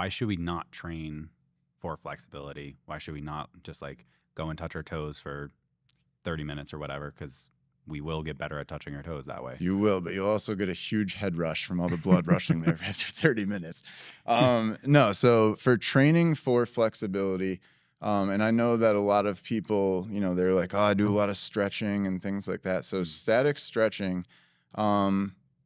why should we not train for flexibility? Why should we not just like go and touch our toes for 30 minutes or whatever? Because we will get better at touching our toes that way. You will, but you'll also get a huge head rush from all the blood rushing there after 30 minutes. No, so for training for flexibility, and I know that a lot of people, they're like, oh, I do a lot of stretching and things like that. So static stretching,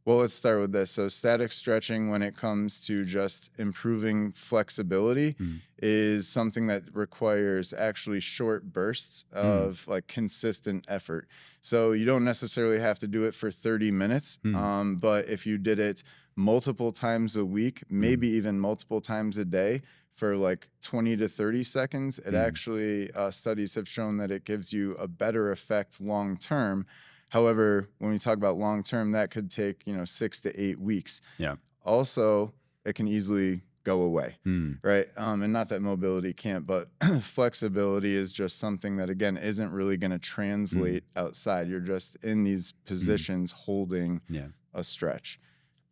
well, let's start with this. So static stretching, when it comes to just improving flexibility, is something that requires actually short bursts of like consistent effort. So you don't necessarily have to do it for 30 minutes, but if you did it multiple times a week, maybe even multiple times a day for like 20 to 30 seconds, it actually, studies have shown that it gives you a better effect long term. However, when we talk about long term, that could take 6 to 8 weeks. Yeah. Also, it can easily go away, right? And not that mobility can't, but flexibility is just something that, again, isn't really going to translate outside. You're just in these positions holding a stretch.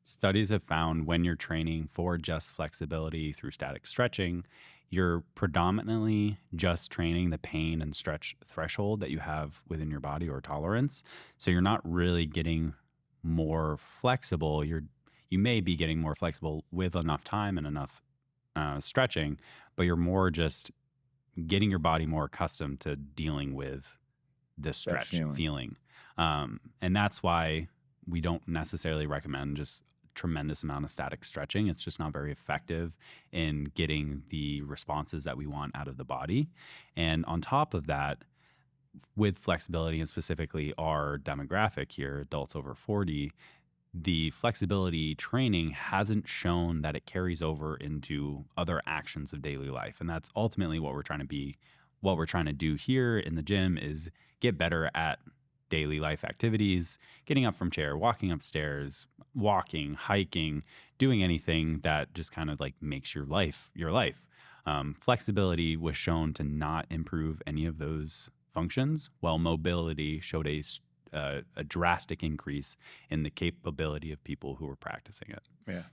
Studies have found when you're training for just flexibility through static stretching, you're predominantly just training the pain and stretch threshold that you have within your body or tolerance. So you're not really getting more flexible. You may be getting more flexible with enough time and enough stretching, but you're more just getting your body more accustomed to dealing with this stretch feeling. And that's why we don't necessarily recommend just tremendous amount of static stretching. It's just not very effective in getting the responses that we want out of the body. And on top of that, with flexibility, and specifically our demographic here, adults over 40, the flexibility training hasn't shown that it carries over into other actions of daily life. And that's ultimately what we're trying to do here in the gym, is get better at daily life activities, getting up from chair, walking upstairs, walking, hiking, doing anything that just kind of like makes your life your life. Flexibility was shown to not improve any of those functions, while mobility showed a drastic increase in the capability of people who were practicing it. Yeah.